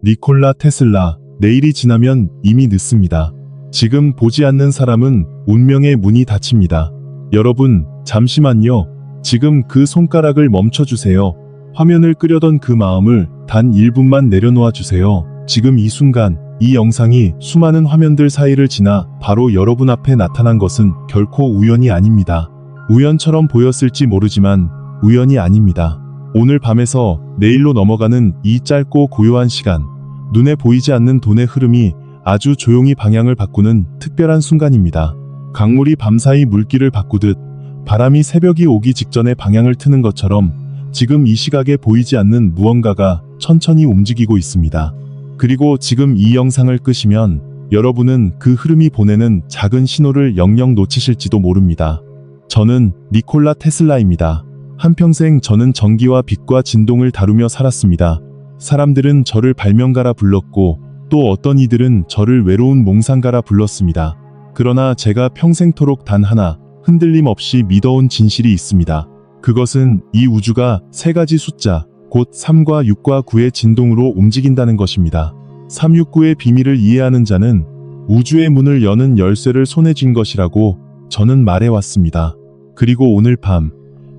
니콜라 테슬라, 내일이 지나면 이미 늦습니다. 지금 보지 않는 사람은 운명의 문이 닫힙니다. 여러분, 잠시만요. 지금 그 손가락을 멈춰주세요. 화면을 끄려던 그 마음을 단 1분만 내려놓아 주세요. 지금 이 순간, 이 영상이 수많은 화면들 사이를 지나 바로 여러분 앞에 나타난 것은 결코 우연이 아닙니다. 우연처럼 보였을지 모르지만 우연이 아닙니다. 오늘 밤에서 내일로 넘어가는 이 짧고 고요한 시간, 눈에 보이지 않는 돈의 흐름이 아주 조용히 방향을 바꾸는 특별한 순간입니다. 강물이 밤사이 물길을 바꾸듯 바람이 새벽이 오기 직전에 방향을 트는 것처럼 지금 이 시각에 보이지 않는 무언가가 천천히 움직이고 있습니다. 그리고 지금 이 영상을 끄시면 여러분은 그 흐름이 보내는 작은 신호를 영영 놓치실지도 모릅니다. 저는 니콜라 테슬라입니다. 한평생 저는 전기와 빛과 진동을 다루며 살았습니다. 사람들은 저를 발명가라 불렀고 또 어떤 이들은 저를 외로운 몽상가라 불렀습니다. 그러나 제가 평생토록 단 하나 흔들림 없이 믿어온 진실이 있습니다. 그것은 이 우주가 세 가지 숫자, 곧 3과 6과 9의 진동으로 움직인다는 것입니다. 369의 비밀을 이해하는 자는 우주의 문을 여는 열쇠를 손에 쥔 것이라고 저는 말해왔습니다. 그리고 오늘 밤,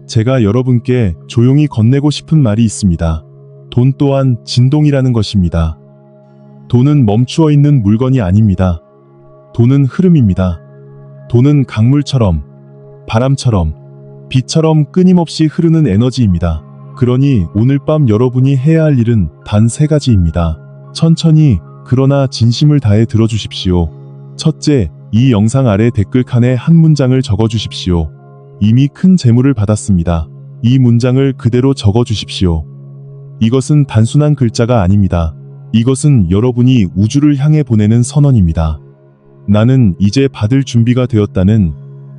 제가 여러분께 조용히 건네고 싶은 말이 있습니다. 돈 또한 진동이라는 것입니다. 돈은 멈추어 있는 물건이 아닙니다. 돈은 흐름입니다. 돈은 강물처럼, 바람처럼, 빛처럼 끊임없이 흐르는 에너지입니다. 그러니 오늘 밤 여러분이 해야 할 일은 단 3가지입니다. 천천히 그러나 진심을 다해 들어주십시오. 첫째, 이 영상 아래 댓글칸에 한 문장을 적어주십시오. 이미 큰 재물을 받았습니다. 이 문장을 그대로 적어주십시오. 이것은 단순한 글자가 아닙니다. 이것은 여러분이 우주를 향해 보내는 선언입니다. 나는 이제 받을 준비가 되었다는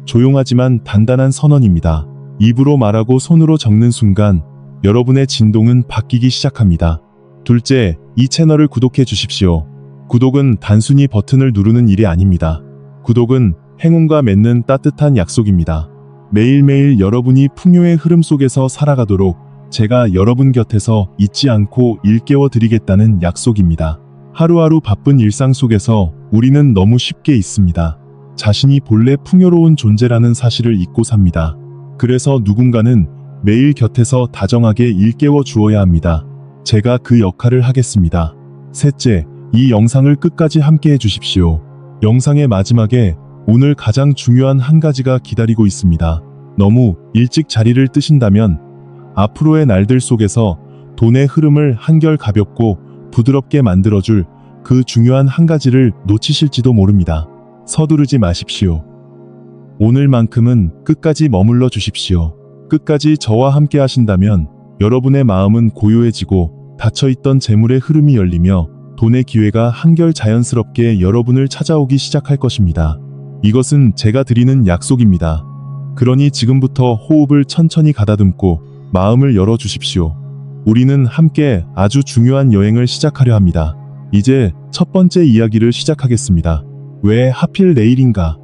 조용하지만 단단한 선언입니다. 입으로 말하고 손으로 적는 순간 여러분의 진동은 바뀌기 시작합니다. 둘째, 이 채널을 구독해 주십시오. 구독은 단순히 버튼을 누르는 일이 아닙니다. 구독은 행운과 맺는 따뜻한 약속입니다. 매일매일 여러분이 풍요의 흐름 속에서 살아가도록 제가 여러분 곁에서 잊지 않고 일깨워 드리겠다는 약속입니다. 하루하루 바쁜 일상 속에서 우리는 너무 쉽게 잊습니다. 자신이 본래 풍요로운 존재라는 사실을 잊고 삽니다. 그래서 누군가는 매일 곁에서 다정하게 일깨워 주어야 합니다. 제가 그 역할을 하겠습니다. 셋째, 이 영상을 끝까지 함께 해주십시오. 영상의 마지막에 오늘 가장 중요한 한 가지가 기다리고 있습니다. 너무 일찍 자리를 뜨신다면 앞으로의 날들 속에서 돈의 흐름을 한결 가볍고 부드럽게 만들어줄 그 중요한 한 가지를 놓치실지도 모릅니다. 서두르지 마십시오. 오늘만큼은 끝까지 머물러 주십시오. 끝까지 저와 함께 하신다면 여러분의 마음은 고요해지고 닫혀있던 재물의 흐름이 열리며 돈의 기회가 한결 자연스럽게 여러분을 찾아오기 시작할 것입니다. 이것은 제가 드리는 약속입니다. 그러니 지금부터 호흡을 천천히 가다듬고 마음을 열어주십시오. 우리는 함께 아주 중요한 여행을 시작하려 합니다. 이제 첫 번째 이야기를 시작하겠습니다. 왜 하필 내일인가?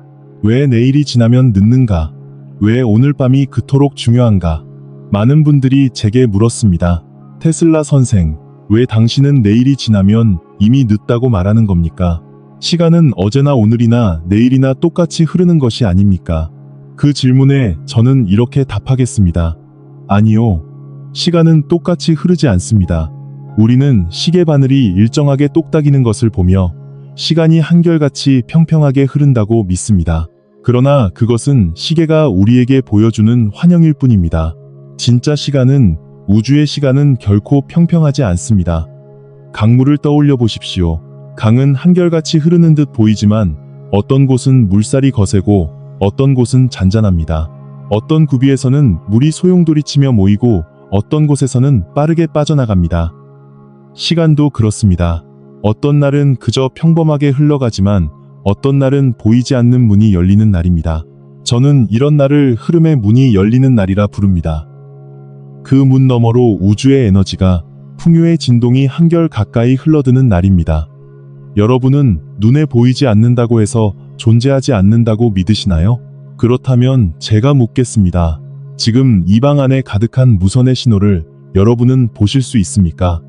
왜 내일이 지나면 늦는가? 왜 오늘 밤이 그토록 중요한가? 많은 분들이 제게 물었습니다. 테슬라 선생, 왜 당신은 내일이 지나면 이미 늦다고 말하는 겁니까? 시간은 어제나 오늘이나 내일이나 똑같이 흐르는 것이 아닙니까? 그 질문에 저는 이렇게 답하겠습니다. 아니요. 시간은 똑같이 흐르지 않습니다. 우리는 시계 바늘이 일정하게 똑딱이는 것을 보며 시간이 한결같이 평평하게 흐른다고 믿습니다. 그러나 그것은 시계가 우리에게 보여주는 환영일 뿐입니다. 진짜 시간은, 우주의 시간은 결코 평평하지 않습니다. 강물을 떠올려 보십시오. 강은 한결같이 흐르는 듯 보이지만 어떤 곳은 물살이 거세고 어떤 곳은 잔잔합니다. 어떤 구비에서는 물이 소용돌이치며 모이고 어떤 곳에서는 빠르게 빠져나갑니다. 시간도 그렇습니다. 어떤 날은 그저 평범하게 흘러가지만 어떤 날은 보이지 않는 문이 열리는 날입니다. 저는 이런 날을 흐름의 문이 열리는 날이라 부릅니다. 그 문 너머로 우주의 에너지가, 풍요의 진동이 한결 가까이 흘러드는 날입니다. 여러분은 눈에 보이지 않는다고 해서 존재하지 않는다고 믿으시나요? 그렇다면 제가 묻겠습니다. 지금 이 방 안에 가득한 무선의 신호를 여러분은 보실 수 있습니까?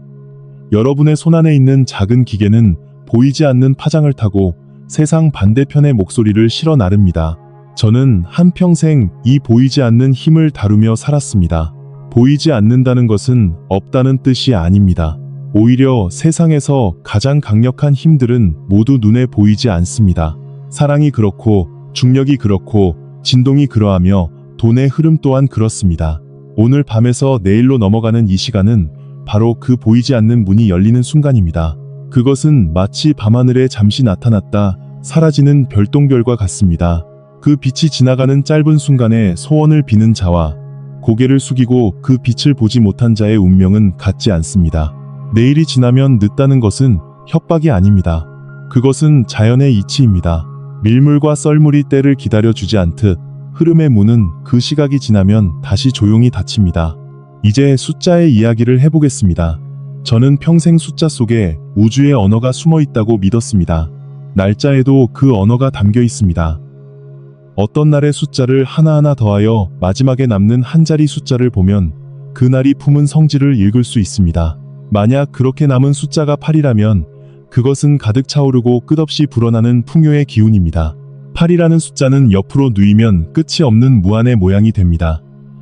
여러분의 손안에 있는 작은 기계는 보이지 않는 파장을 타고 세상 반대편의 목소리를 실어 나릅니다. 저는 한평생 이 보이지 않는 힘을 다루며 살았습니다. 보이지 않는다는 것은 없다는 뜻이 아닙니다. 오히려 세상에서 가장 강력한 힘들은 모두 눈에 보이지 않습니다. 사랑이 그렇고, 중력이 그렇고, 진동이 그러하며 돈의 흐름 또한 그렇습니다. 오늘 밤에서 내일로 넘어가는 이 시간은 바로 그 보이지 않는 문이 열리는 순간입니다. 그것은 마치 밤하늘에 잠시 나타났다 사라지는 별똥별과 같습니다. 그 빛이 지나가는 짧은 순간에 소원을 비는 자와 고개를 숙이고 그 빛을 보지 못한 자의 운명은 같지 않습니다. 내일이 지나면 늦다는 것은 협박이 아닙니다. 그것은 자연의 이치입니다. 밀물과 썰물이 때를 기다려주지 않듯 흐름의 문은 그 시각이 지나면 다시 조용히 닫힙니다. 이제 숫자의 이야기를 해보겠습니다. 저는 평생 숫자 속에 우주의 언어가 숨어 있다고 믿었습니다. 날짜에도 그 언어가 담겨 있습니다. 어떤 날의 숫자를 하나하나 더하여 마지막에 남는 한 자리 숫자를 보면 그날이 품은 성질을 읽을 수 있습니다. 만약 그렇게 남은 숫자가 8이라면 그것은 가득 차오르고 끝없이 불어나는 풍요의 기운입니다. 8이라는 숫자는 옆으로 누이면 끝이 없는 무한의 모양이 됩니다.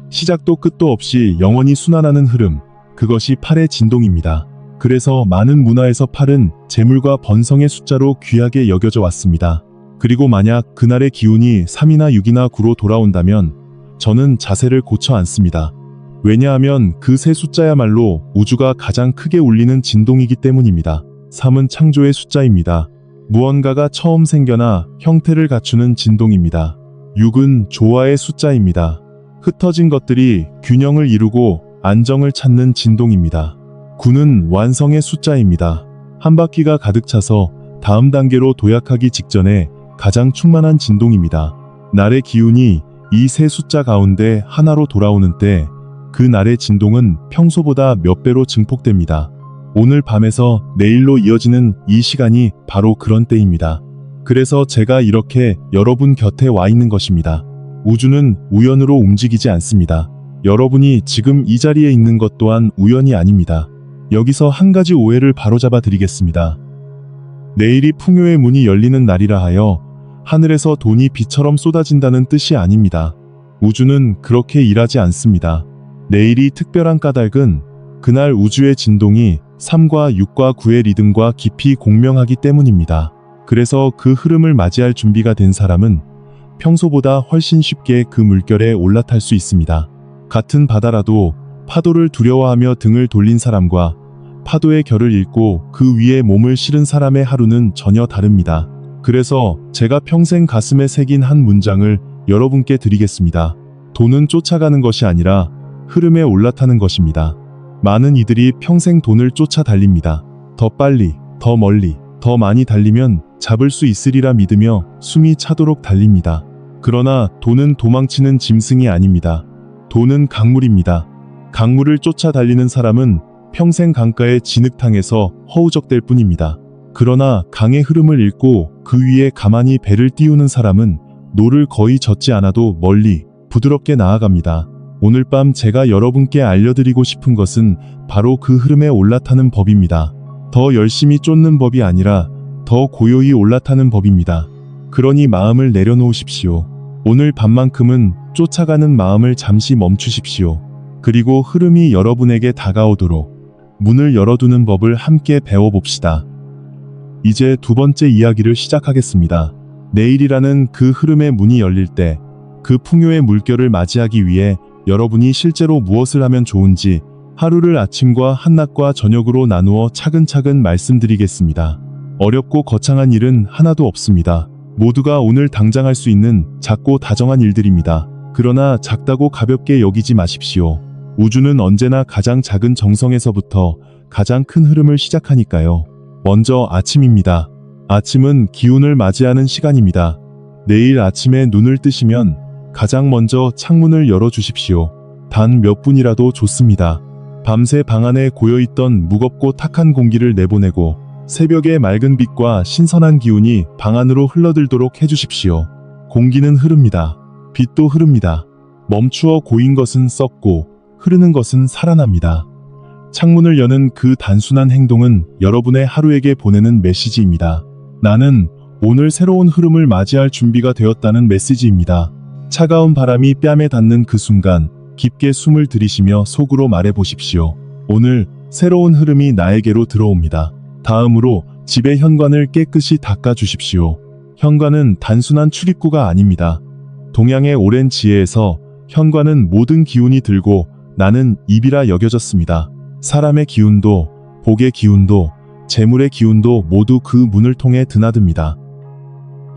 시작도 끝도 없이 영원히 순환하는 흐름, 그것이 8의 진동입니다. 그래서 많은 문화에서 8은 재물과 번성의 숫자로 귀하게 여겨져 왔습니다. 그리고 만약 그날의 기운이 3이나 6이나 9로 돌아온다면 저는 자세를 고쳐 앉습니다. 왜냐하면 그 세 숫자야말로 우주가 가장 크게 울리는 진동이기 때문입니다. 3은 창조의 숫자입니다. 무언가가 처음 생겨나 형태를 갖추는 진동입니다. 6은 조화의 숫자입니다. 흩어진 것들이 균형을 이루고 안정을 찾는 진동입니다. 9는 완성의 숫자입니다. 한 바퀴가 가득 차서 다음 단계로 도약하기 직전에 가장 충만한 진동입니다. 날의 기운이 이 세 숫자 가운데 하나로 돌아오는 때 그 날의 진동은 평소보다 몇 배로 증폭됩니다. 오늘 밤에서 내일로 이어지는 이 시간이 바로 그런 때입니다. 그래서 제가 이렇게 여러분 곁에 와 있는 것입니다. 우주는 우연으로 움직이지 않습니다. 여러분이 지금 이 자리에 있는 것 또한 우연이 아닙니다. 여기서 한 가지 오해를 바로잡아 드리겠습니다. 내일이 풍요의 문이 열리는 날이라 하여 하늘에서 돈이 비처럼 쏟아진다는 뜻이 아닙니다. 우주는 그렇게 일하지 않습니다. 내일이 특별한 까닭은 그날 우주의 진동이 3과 6과 9의 리듬과 깊이 공명하기 때문입니다. 그래서 그 흐름을 맞이할 준비가 된 사람은 평소보다 훨씬 쉽게 그 물결에 올라탈 수 있습니다. 같은 바다라도 파도를 두려워하며 등을 돌린 사람과 파도의 결을 읽고 그 위에 몸을 실은 사람의 하루는 전혀 다릅니다. 그래서 제가 평생 가슴에 새긴 한 문장을 여러분께 드리겠습니다. 돈은 쫓아가는 것이 아니라 흐름에 올라타는 것입니다. 많은 이들이 평생 돈을 쫓아 달립니다. 더 빨리, 더 멀리, 더 많이 달리면 잡을 수 있으리라 믿으며 숨이 차도록 달립니다. 그러나 돈은 도망치는 짐승이 아닙니다. 돈은 강물입니다. 강물을 쫓아 달리는 사람은 평생 강가의 진흙탕에서 허우적댈 뿐입니다. 그러나 강의 흐름을 읽고 그 위에 가만히 배를 띄우는 사람은 노를 거의 젓지 않아도 멀리 부드럽게 나아갑니다. 오늘 밤 제가 여러분께 알려드리고 싶은 것은 바로 그 흐름에 올라타는 법입니다. 더 열심히 쫓는 법이 아니라 더 고요히 올라타는 법입니다. 그러니 마음을 내려놓으십시오. 오늘 밤만큼은 쫓아가는 마음을 잠시 멈추십시오. 그리고 흐름이 여러분에게 다가오도록 문을 열어두는 법을 함께 배워봅시다. 이제 두 번째 이야기를 시작하겠습니다. 내일이라는 그 흐름의 문이 열릴 때 그 풍요의 물결을 맞이하기 위해 여러분이 실제로 무엇을 하면 좋은지 하루를 아침과 한낮과 저녁으로 나누어 차근차근 말씀드리겠습니다. 어렵고 거창한 일은 하나도 없습니다. 모두가 오늘 당장 할 수 있는 작고 다정한 일들입니다. 그러나 작다고 가볍게 여기지 마십시오. 우주는 언제나 가장 작은 정성에서부터 가장 큰 흐름을 시작하니까요. 먼저 아침입니다. 아침은 기운을 맞이하는 시간입니다. 내일 아침에 눈을 뜨시면 가장 먼저 창문을 열어주십시오. 단 몇 분이라도 좋습니다. 밤새 방 안에 고여있던 무겁고 탁한 공기를 내보내고 새벽의 맑은 빛과 신선한 기운이 방 안으로 흘러들도록 해주십시오. 공기는 흐릅니다. 빛도 흐릅니다. 멈추어 고인 것은 썩고 흐르는 것은 살아납니다. 창문을 여는 그 단순한 행동은 여러분의 하루에게 보내는 메시지입니다. 나는 오늘 새로운 흐름을 맞이할 준비가 되었다는 메시지입니다. 차가운 바람이 뺨에 닿는 그 순간 깊게 숨을 들이쉬며 속으로 말해 보십시오. 오늘 새로운 흐름이 나에게로 들어옵니다. 다음으로 집의 현관을 깨끗이 닦아 주십시오. 현관은 단순한 출입구가 아닙니다. 동양의 오랜 지혜에서 현관은 모든 기운이 들고 나는 입이라 여겨졌습니다. 사람의 기운도, 복의 기운도, 재물의 기운도 모두 그 문을 통해 드나듭니다.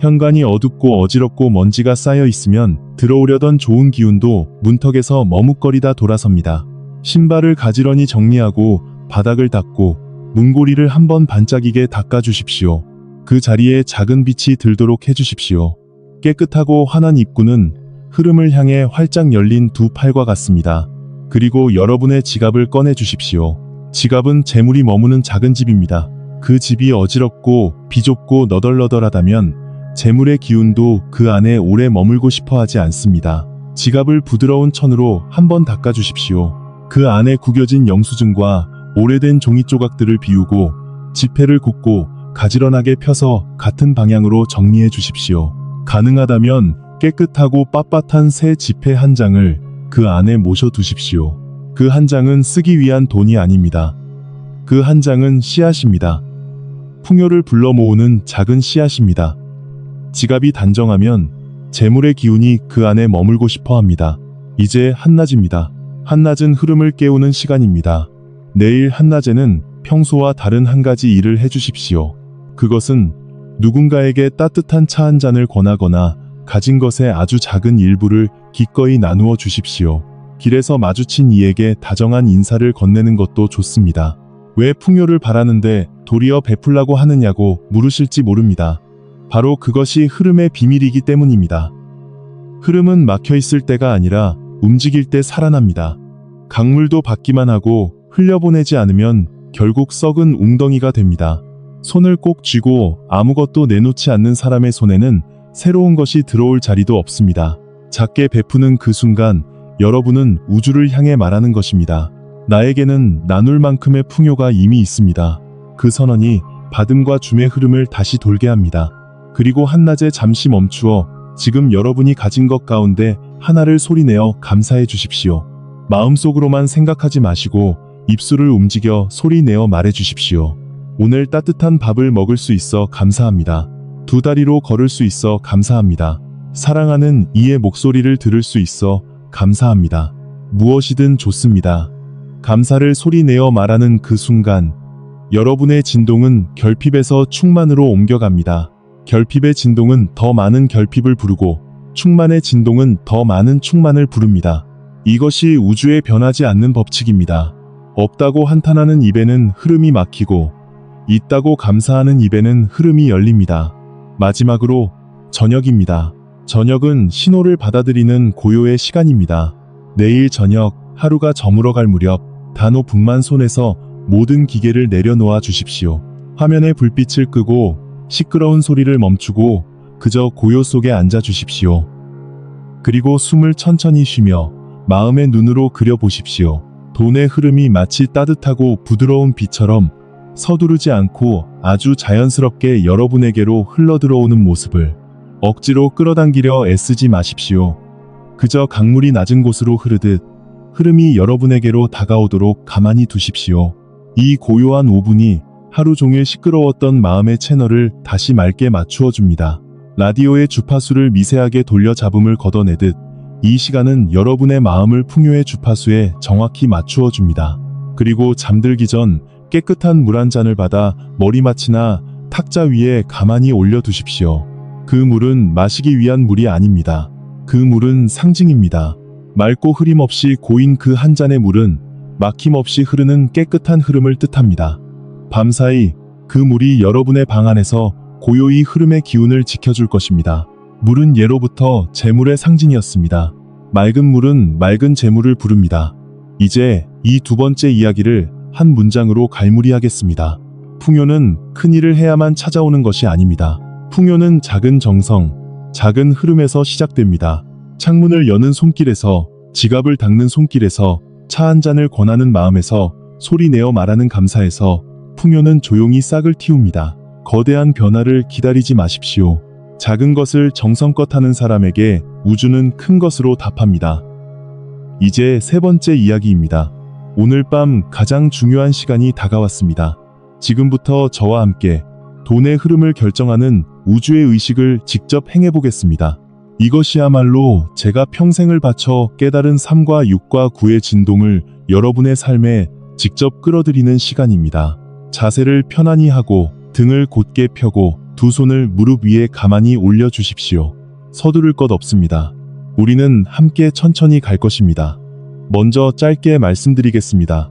현관이 어둡고 어지럽고 먼지가 쌓여 있으면 들어오려던 좋은 기운도 문턱에서 머뭇거리다 돌아섭니다. 신발을 가지런히 정리하고 바닥을 닦고 문고리를 한번 반짝이게 닦아주십시오. 그 자리에 작은 빛이 들도록 해주십시오. 깨끗하고 환한 입구는 흐름을 향해 활짝 열린 두 팔과 같습니다. 그리고 여러분의 지갑을 꺼내 주십시오. 지갑은 재물이 머무는 작은 집입니다. 그 집이 어지럽고 비좁고 너덜너덜하다면 재물의 기운도 그 안에 오래 머물고 싶어 하지 않습니다. 지갑을 부드러운 천으로 한번 닦아 주십시오. 그 안에 구겨진 영수증과 오래된 종이 조각들을 비우고 지폐를 굽고 가지런하게 펴서 같은 방향으로 정리해 주십시오. 가능하다면 깨끗하고 빳빳한 새 지폐 한 장을 그 안에 모셔 두십시오. 그 한 장은 쓰기 위한 돈이 아닙니다. 그 한 장은 씨앗입니다. 풍요를 불러 모으는 작은 씨앗입니다. 지갑이 단정하면 재물의 기운이 그 안에 머물고 싶어 합니다. 이제 한낮입니다. 한낮은 흐름을 깨우는 시간입니다. 내일 한낮에는 평소와 다른 한 가지 일을 해주십시오. 그것은 누군가에게 따뜻한 차 한 잔을 권하거나 가진 것의 아주 작은 일부를 기꺼이 나누어 주십시오. 길에서 마주친 이에게 다정한 인사를 건네는 것도 좋습니다. 왜 풍요를 바라는데 도리어 베풀라고 하느냐고 물으실지 모릅니다. 바로 그것이 흐름의 비밀이기 때문입니다. 흐름은 막혀 있을 때가 아니라 움직일 때 살아납니다. 강물도 받기만 하고 흘려보내지 않으면 결국 썩은 웅덩이가 됩니다. 손을 꼭 쥐고 아무것도 내놓지 않는 사람의 손에는 새로운 것이 들어올 자리도 없습니다. 작게 베푸는 그 순간 여러분은 우주를 향해 말하는 것입니다. 나에게는 나눌 만큼의 풍요가 이미 있습니다. 그 선언이 받음과 줌의 흐름을 다시 돌게 합니다. 그리고 한낮에 잠시 멈추어 지금 여러분이 가진 것 가운데 하나를 소리내어 감사해 주십시오. 마음속으로만 생각하지 마시고 입술을 움직여 소리내어 말해 주십시오. 오늘 따뜻한 밥을 먹을 수 있어 감사합니다. 두 다리로 걸을 수 있어 감사합니다. 사랑하는 이의 목소리를 들을 수 있어 감사합니다. 무엇이든 좋습니다. 감사를 소리내어 말하는 그 순간 여러분의 진동은 결핍에서 충만으로 옮겨갑니다. 결핍의 진동은 더 많은 결핍을 부르고 충만의 진동은 더 많은 충만을 부릅니다. 이것이 우주의 변하지 않는 법칙입니다. 없다고 한탄하는 입에는 흐름이 막히고 있다고 감사하는 입에는 흐름이 열립니다. 마지막으로 저녁입니다. 저녁은 신호를 받아들이는 고요의 시간입니다. 내일 저녁 하루가 저물어갈 무렵 단 5분만 손에서 모든 기계를 내려놓아 주십시오. 화면의 불빛을 끄고 시끄러운 소리를 멈추고 그저 고요 속에 앉아 주십시오. 그리고 숨을 천천히 쉬며 마음의 눈으로 그려보십시오. 돈의 흐름이 마치 따뜻하고 부드러운 비처럼 서두르지 않고 아주 자연스럽게 여러분에게로 흘러들어오는 모습을 억지로 끌어당기려 애쓰지 마십시오. 그저 강물이 낮은 곳으로 흐르듯 흐름이 여러분에게로 다가오도록 가만히 두십시오. 이 고요한 5분이 하루 종일 시끄러웠던 마음의 채널을 다시 맑게 맞추어 줍니다. 라디오의 주파수를 미세하게 돌려 잡음을 걷어내듯 이 시간은 여러분의 마음을 풍요의 주파수에 정확히 맞추어 줍니다. 그리고 잠들기 전 깨끗한 물 한 잔을 받아 머리맡이나 탁자 위에 가만히 올려두십시오. 그 물은 마시기 위한 물이 아닙니다. 그 물은 상징입니다. 맑고 흐림 없이 고인 그 한 잔의 물은 막힘없이 흐르는 깨끗한 흐름을 뜻합니다. 밤사이 그 물이 여러분의 방 안에서 고요히 흐름의 기운을 지켜줄 것입니다. 물은 예로부터 재물의 상징이었습니다. 맑은 물은 맑은 재물을 부릅니다. 이제 이 두 번째 이야기를 한 문장으로 갈무리하겠습니다. 풍요는 큰 일을 해야만 찾아오는 것이 아닙니다. 풍요는 작은 정성, 작은 흐름에서 시작됩니다. 창문을 여는 손길에서, 지갑을 닦는 손길에서, 차 한 잔을 권하는 마음에서 소리 내어 말하는 감사에서 풍요는 조용히 싹을 틔웁니다. 거대한 변화를 기다리지 마십시오. 작은 것을 정성껏 하는 사람에게 우주는 큰 것으로 답합니다. 이제 세 번째 이야기입니다. 오늘 밤 가장 중요한 시간이 다가왔습니다. 지금부터 저와 함께 돈의 흐름을 결정하는 우주의 의식을 직접 행해보겠습니다. 이것이야말로 제가 평생을 바쳐 깨달은 3과 6과 9의 진동을 여러분의 삶에 직접 끌어들이는 시간입니다. 자세를 편안히 하고 등을 곧게 펴고 두 손을 무릎 위에 가만히 올려주십시오. 서두를 것 없습니다. 우리는 함께 천천히 갈 것입니다. 먼저 짧게 말씀드리겠습니다.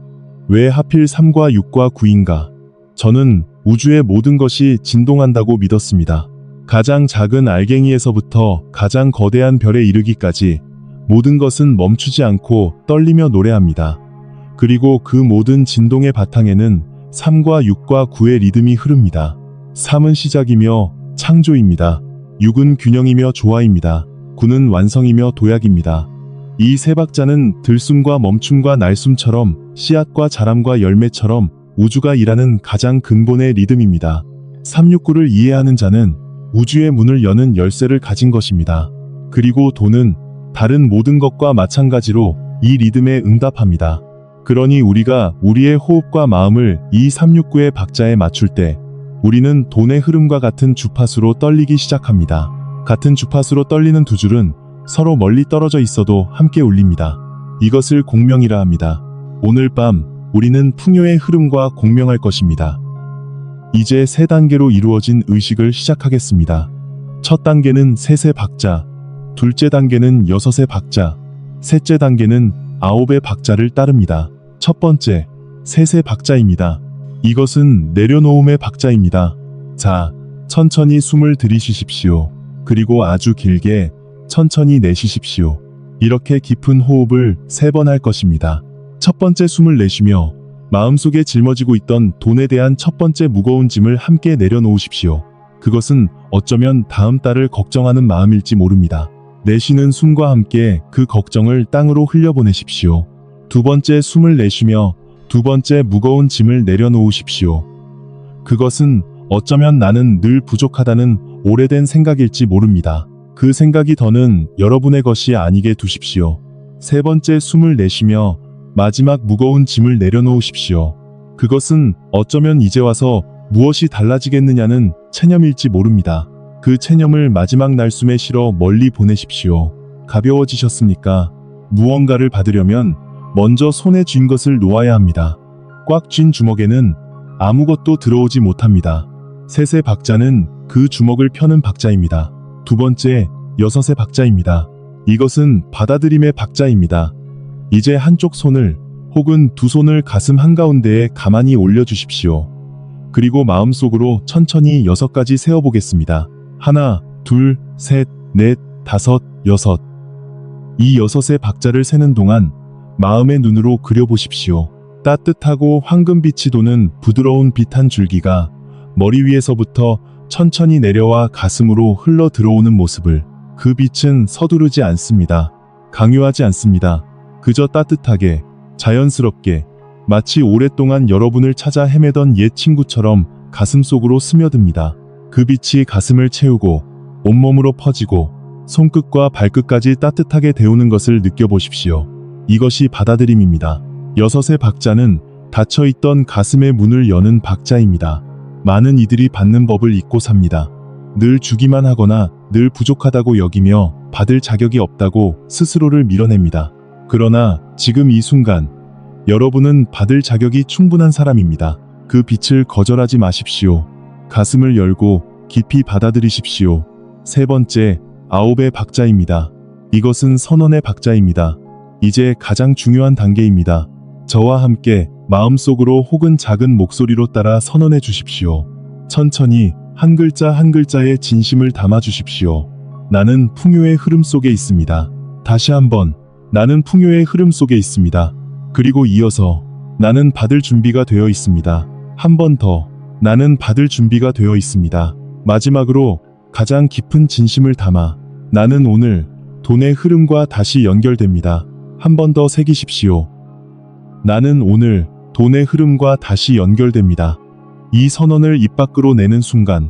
왜 하필 3과 6과 9인가? 저는 우주의 모든 것이 진동한다고 믿었습니다. 가장 작은 알갱이에서부터 가장 거대한 별에 이르기까지 모든 것은 멈추지 않고 떨리며 노래합니다. 그리고 그 모든 진동의 바탕에는 3과 6과 9의 리듬이 흐릅니다. 3은 시작이며 창조입니다. 6은 균형이며 조화입니다. 9는 완성이며 도약입니다. 이 세 박자는 들숨과 멈춤과 날숨처럼 씨앗과 자람과 열매처럼 우주가 일하는 가장 근본의 리듬입니다. 369를 이해하는 자는 우주의 문을 여는 열쇠를 가진 것입니다. 그리고 돈은 다른 모든 것과 마찬가지로 이 리듬에 응답합니다. 그러니 우리가 우리의 호흡과 마음을 이 369의 박자에 맞출 때 우리는 돈의 흐름과 같은 주파수로 떨리기 시작합니다. 같은 주파수로 떨리는 두 줄은 서로 멀리 떨어져 있어도 함께 울립니다. 이것을 공명이라 합니다. 오늘 밤 우리는 풍요의 흐름과 공명할 것입니다. 이제 세 단계로 이루어진 의식을 시작하겠습니다. 첫 단계는 셋의 박자, 둘째 단계는 여섯의 박자, 셋째 단계는 9의 박자를 따릅니다. 첫 번째, 셋의 박자입니다. 이것은 내려놓음의 박자입니다. 자, 천천히 숨을 들이쉬십시오. 그리고 아주 길게 천천히 내쉬십시오. 이렇게 깊은 호흡을 3번 할 것입니다. 첫 번째 숨을 내쉬며 마음속에 짊어지고 있던 돈에 대한 첫 번째 무거운 짐을 함께 내려놓으십시오. 그것은 어쩌면 다음 달을 걱정하는 마음일지 모릅니다. 내쉬는 숨과 함께 그 걱정을 땅으로 흘려보내십시오. 두 번째 숨을 내쉬며 두 번째 무거운 짐을 내려놓으십시오. 그것은 어쩌면 나는 늘 부족하다는 오래된 생각일지 모릅니다. 그 생각이 더는 여러분의 것이 아니게 두십시오. 세 번째 숨을 내쉬며 마지막 무거운 짐을 내려놓으십시오. 그것은 어쩌면 이제 와서 무엇이 달라지겠느냐는 체념일지 모릅니다. 그 체념을 마지막 날숨에 실어 멀리 보내십시오. 가벼워지셨습니까? 무언가를 받으려면 먼저 손에 쥔 것을 놓아야 합니다. 꽉 쥔 주먹에는 아무것도 들어오지 못합니다. 셋의 박자는 그 주먹을 펴는 박자입니다. 두 번째, 여섯의 박자입니다. 이것은 받아들임의 박자입니다. 이제 한쪽 손을 혹은 두 손을 가슴 한가운데에 가만히 올려주십시오. 그리고 마음속으로 천천히 6가지 세어보겠습니다. 하나, 둘, 셋, 넷, 다섯, 여섯. 이 6의 박자를 세는 동안 마음의 눈으로 그려보십시오. 따뜻하고 황금빛이 도는 부드러운 빛 한 줄기가 머리 위에서부터 천천히 내려와 가슴으로 흘러 들어오는 모습을. 그 빛은 서두르지 않습니다. 강요하지 않습니다. 그저 따뜻하게, 자연스럽게, 마치 오랫동안 여러분을 찾아 헤매던 옛 친구처럼 가슴속으로 스며듭니다. 그 빛이 가슴을 채우고 온몸으로 퍼지고 손끝과 발끝까지 따뜻하게 데우는 것을 느껴보십시오. 이것이 받아들임입니다. 6의 박자는 닫혀있던 가슴의 문을 여는 박자입니다. 많은 이들이 받는 법을 잊고 삽니다. 늘 주기만 하거나 늘 부족하다고 여기며 받을 자격이 없다고 스스로를 밀어냅니다. 그러나 지금 이 순간 여러분은 받을 자격이 충분한 사람입니다. 그 빛을 거절하지 마십시오. 가슴을 열고 깊이 받아들이십시오. 세 번째, 9의 박자입니다. 이것은 선언의 박자입니다. 이제 가장 중요한 단계입니다. 저와 함께 마음속으로 혹은 작은 목소리로 따라 선언해 주십시오. 천천히 한 글자 한 글자에 진심을 담아 주십시오. 나는 풍요의 흐름 속에 있습니다. 다시 한번, 나는 풍요의 흐름 속에 있습니다. 그리고 이어서, 나는 받을 준비가 되어 있습니다. 한 번 더, 나는 받을 준비가 되어 있습니다. 마지막으로 가장 깊은 진심을 담아, 나는 오늘 돈의 흐름과 다시 연결됩니다. 한 번 더 새기십시오. 나는 오늘 돈의 흐름과 다시 연결됩니다. 이 선언을 입 밖으로 내는 순간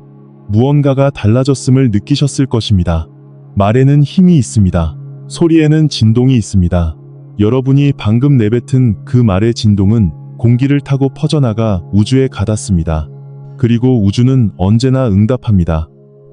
무언가가 달라졌음을 느끼셨을 것입니다. 말에는 힘이 있습니다. 소리에는 진동이 있습니다. 여러분이 방금 내뱉은 그 말의 진동은 공기를 타고 퍼져나가 우주에 가닿습니다. 그리고 우주는 언제나 응답합니다.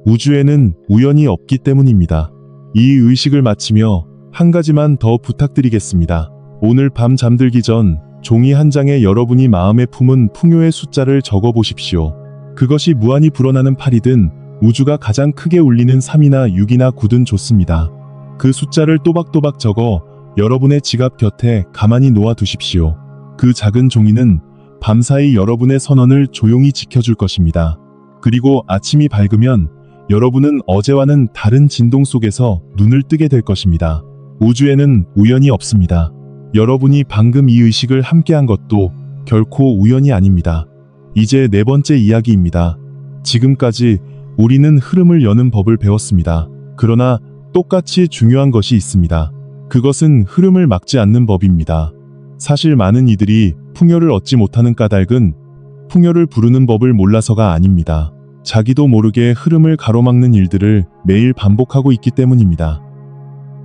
우주에는 우연이 없기 때문입니다. 이 의식을 마치며 한 가지만 더 부탁드리겠습니다. 오늘 밤 잠들기 전 종이 한 장에 여러분이 마음에 품은 풍요의 숫자를 적어 보십시오. 그것이 무한히 불어나는 8이든 우주가 가장 크게 울리는 3이나 6이나 9든 좋습니다. 그 숫자를 또박또박 적어 여러분의 지갑 곁에 가만히 놓아 두십시오. 그 작은 종이는 밤사이 여러분의 선언을 조용히 지켜줄 것입니다. 그리고 아침이 밝으면 여러분은 어제와는 다른 진동 속에서 눈을 뜨게 될 것입니다. 우주에는 우연이 없습니다. 여러분이 방금 이 의식을 함께한 것도 결코 우연이 아닙니다. 이제 네 번째 이야기입니다. 지금까지 우리는 흐름을 여는 법을 배웠습니다. 그러나 똑같이 중요한 것이 있습니다. 그것은 흐름을 막지 않는 법입니다. 사실 많은 이들이 풍요를 얻지 못하는 까닭은 풍요를 부르는 법을 몰라서가 아닙니다. 자기도 모르게 흐름을 가로막는 일들을 매일 반복하고 있기 때문입니다.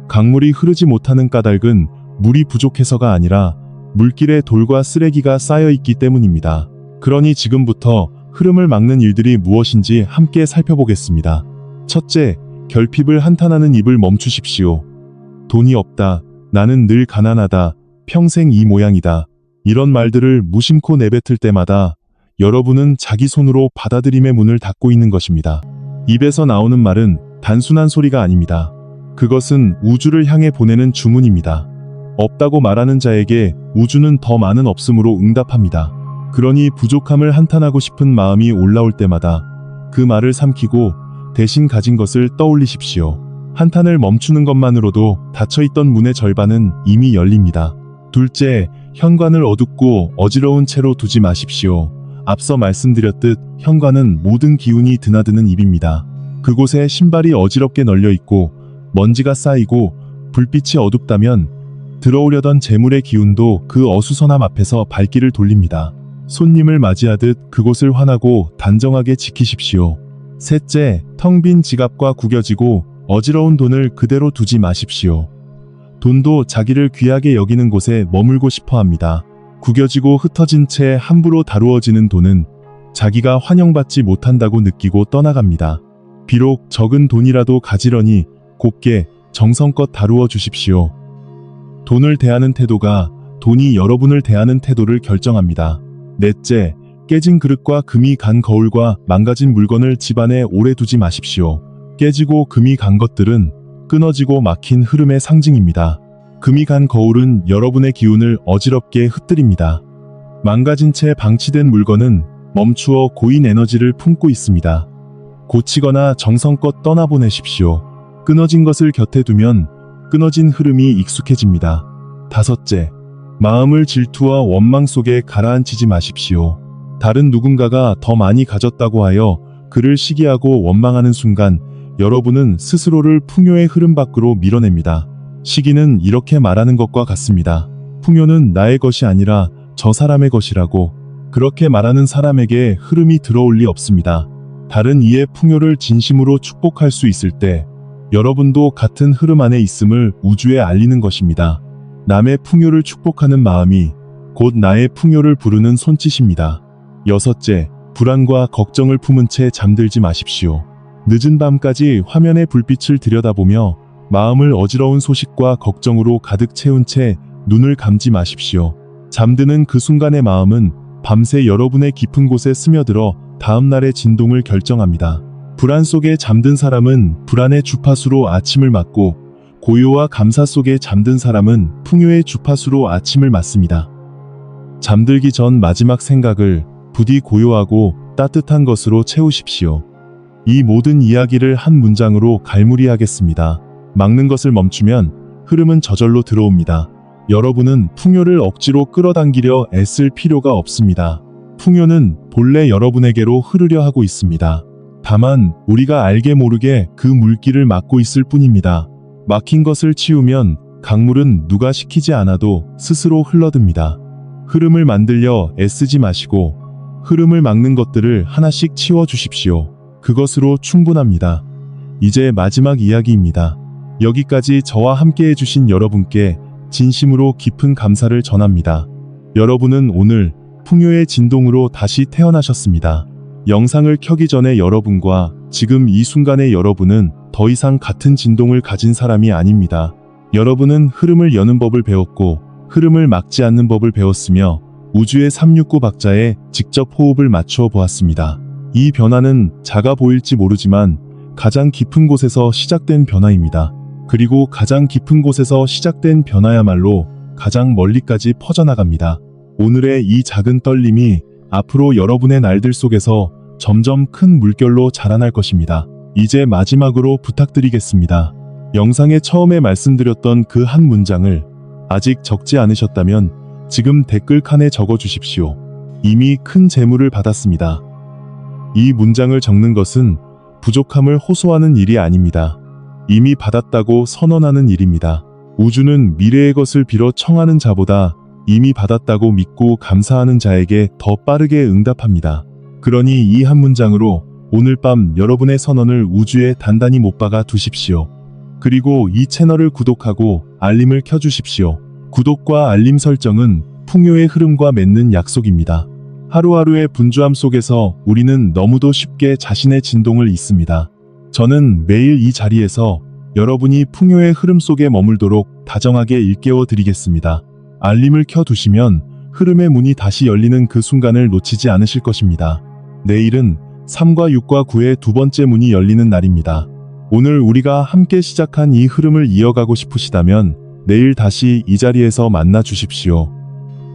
강물이 흐르지 못하는 까닭은 물이 부족해서가 아니라 물길에 돌과 쓰레기가 쌓여 있기 때문입니다. 그러니 지금부터 흐름을 막는 일들이 무엇인지 함께 살펴보겠습니다. 첫째, 결핍을 한탄하는 입을 멈추십시오. 돈이 없다, 나는 늘 가난하다, 평생 이 모양이다. 이런 말들을 무심코 내뱉을 때마다 여러분은 자기 손으로 받아들임의 문을 닫고 있는 것입니다. 입에서 나오는 말은 단순한 소리가 아닙니다. 그것은 우주를 향해 보내는 주문입니다. 없다고 말하는 자에게 우주는 더 많은 없음으로 응답합니다. 그러니 부족함을 한탄하고 싶은 마음이 올라올 때마다 그 말을 삼키고 대신 가진 것을 떠올리십시오. 한탄을 멈추는 것만으로도 닫혀있던 문의 절반은 이미 열립니다. 둘째, 현관을 어둡고 어지러운 채로 두지 마십시오. 앞서 말씀드렸듯 현관은 모든 기운이 드나드는 입입니다. 그곳에 신발이 어지럽게 널려 있고 먼지가 쌓이고 불빛이 어둡다면 들어오려던 재물의 기운도 그 어수선함 앞에서 발길을 돌립니다. 손님을 맞이하듯 그곳을 환하고 단정하게 지키십시오. 셋째, 텅 빈 지갑과 구겨지고 어지러운 돈을 그대로 두지 마십시오. 돈도 자기를 귀하게 여기는 곳에 머물고 싶어 합니다. 구겨지고 흩어진 채 함부로 다루어지는 돈은 자기가 환영받지 못한다고 느끼고 떠나갑니다. 비록 적은 돈이라도 가지런히 곱게 정성껏 다루어 주십시오. 돈을 대하는 태도가 돈이 여러분을 대하는 태도를 결정합니다. 넷째, 깨진 그릇과 금이 간 거울과 망가진 물건을 집안에 오래 두지 마십시오. 깨지고 금이 간 것들은 끊어지고 막힌 흐름의 상징입니다. 금이 간 거울은 여러분의 기운을 어지럽게 흩뜨립니다. 망가진 채 방치된 물건은 멈추어 고인 에너지를 품고 있습니다. 고치거나 정성껏 떠나보내십시오. 끊어진 것을 곁에 두면 끊어진 흐름이 익숙해집니다. 다섯째, 마음을 질투와 원망 속에 가라앉히지 마십시오. 다른 누군가가 더 많이 가졌다고 하여 그를 시기하고 원망하는 순간 여러분은 스스로를 풍요의 흐름 밖으로 밀어냅니다. 시기는 이렇게 말하는 것과 같습니다. 풍요는 나의 것이 아니라 저 사람의 것이라고. 그렇게 말하는 사람에게 흐름이 들어올 리 없습니다. 다른 이의 풍요를 진심으로 축복할 수 있을 때 여러분도 같은 흐름 안에 있음을 우주에 알리는 것입니다. 남의 풍요를 축복하는 마음이 곧 나의 풍요를 부르는 손짓입니다. 여섯째, 불안과 걱정을 품은 채 잠들지 마십시오. 늦은 밤까지 화면의 불빛을 들여다보며 마음을 어지러운 소식과 걱정으로 가득 채운 채 눈을 감지 마십시오. 잠드는 그 순간의 마음은 밤새 여러분의 깊은 곳에 스며들어 다음날의 진동을 결정합니다. 불안 속에 잠든 사람은 불안의 주파수로 아침을 맞고 고요와 감사 속에 잠든 사람은 풍요의 주파수로 아침을 맞습니다. 잠들기 전 마지막 생각을 부디 고요하고 따뜻한 것으로 채우십시오. 이 모든 이야기를 한 문장으로 갈무리하겠습니다. 막는 것을 멈추면 흐름은 저절로 들어옵니다. 여러분은 풍요를 억지로 끌어당기려 애쓸 필요가 없습니다. 풍요는 본래 여러분에게로 흐르려 하고 있습니다. 다만 우리가 알게 모르게 그 물길을 막고 있을 뿐입니다. 막힌 것을 치우면 강물은 누가 시키지 않아도 스스로 흘러듭니다. 흐름을 만들려 애쓰지 마시고 흐름을 막는 것들을 하나씩 치워주십시오. 그것으로 충분합니다. 이제 마지막 이야기입니다. 여기까지 저와 함께 해주신 여러분께 진심으로 깊은 감사를 전합니다. 여러분은 오늘 풍요의 진동으로 다시 태어나셨습니다. 영상을 켜기 전에 여러분과 지금 이 순간의 여러분은 더 이상 같은 진동을 가진 사람이 아닙니다. 여러분은 흐름을 여는 법을 배웠고 흐름을 막지 않는 법을 배웠으며 우주의 369 박자에 직접 호흡을 맞추어 보았습니다. 이 변화는 작아 보일지 모르지만 가장 깊은 곳에서 시작된 변화입니다. 그리고 가장 깊은 곳에서 시작된 변화야말로 가장 멀리까지 퍼져나갑니다. 오늘의 이 작은 떨림이 앞으로 여러분의 날들 속에서 점점 큰 물결로 자라날 것입니다. 이제 마지막으로 부탁드리겠습니다. 영상의 처음에 말씀드렸던 그 한 문장을 아직 적지 않으셨다면 지금 댓글 칸에 적어 주십시오. 이미 큰 재물을 받았습니다. 이 문장을 적는 것은 부족함을 호소하는 일이 아닙니다. 이미 받았다고 선언하는 일입니다. 우주는 미래의 것을 빌어 청하는 자보다 이미 받았다고 믿고 감사하는 자에게 더 빠르게 응답합니다. 그러니 이 한 문장으로 오늘 밤 여러분의 선언을 우주에 단단히 못 박아 두십시오. 그리고 이 채널을 구독하고 알림을 켜주십시오. 구독과 알림 설정은 풍요의 흐름과 맺는 약속입니다. 하루하루의 분주함 속에서 우리는 너무도 쉽게 자신의 진동을 잊습니다. 저는 매일 이 자리에서 여러분이 풍요의 흐름 속에 머물도록 다정하게 일깨워 드리겠습니다. 알림을 켜두시면 흐름의 문이 다시 열리는 그 순간을 놓치지 않으실 것입니다. 내일은 3과 6과 9의 두 번째 문이 열리는 날입니다. 오늘 우리가 함께 시작한 이 흐름을 이어가고 싶으시다면 내일 다시 이 자리에서 만나 주십시오.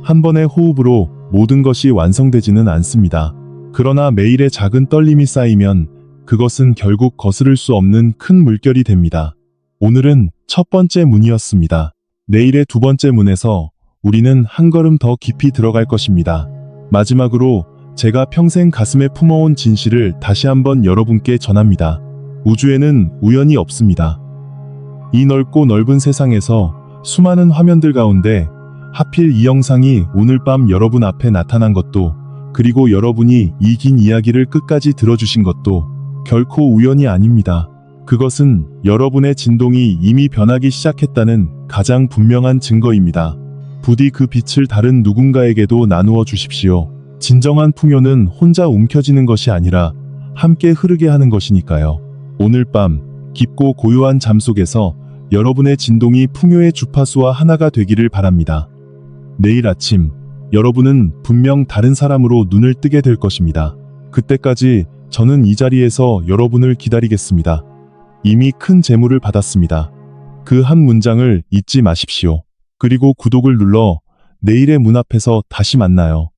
한 번의 호흡으로 모든 것이 완성되지는 않습니다. 그러나 매일의 작은 떨림이 쌓이면 그것은 결국 거스를 수 없는 큰 물결이 됩니다. 오늘은 첫 번째 문이었습니다. 내일의 두 번째 문에서 우리는 한 걸음 더 깊이 들어갈 것입니다. 마지막으로 제가 평생 가슴에 품어온 진실을 다시 한번 여러분께 전합니다. 우주에는 우연이 없습니다. 이 넓고 넓은 세상에서 수많은 화면들 가운데 하필 이 영상이 오늘 밤 여러분 앞에 나타난 것도, 그리고 여러분이 이 긴 이야기를 끝까지 들어주신 것도 결코 우연이 아닙니다. 그것은 여러분의 진동이 이미 변하기 시작했다는 가장 분명한 증거입니다. 부디 그 빛을 다른 누군가에게도 나누어 주십시오. 진정한 풍요는 혼자 움켜쥐는 것이 아니라 함께 흐르게 하는 것이니까요. 오늘 밤 깊고 고요한 잠 속에서 여러분의 진동이 풍요의 주파수와 하나가 되기를 바랍니다. 내일 아침 여러분은 분명 다른 사람으로 눈을 뜨게 될 것입니다. 그때까지 저는 이 자리에서 여러분을 기다리겠습니다. 이미 큰 재물을 받았습니다. 그 한 문장을 잊지 마십시오. 그리고 구독을 눌러 내일의 문 앞에서 다시 만나요.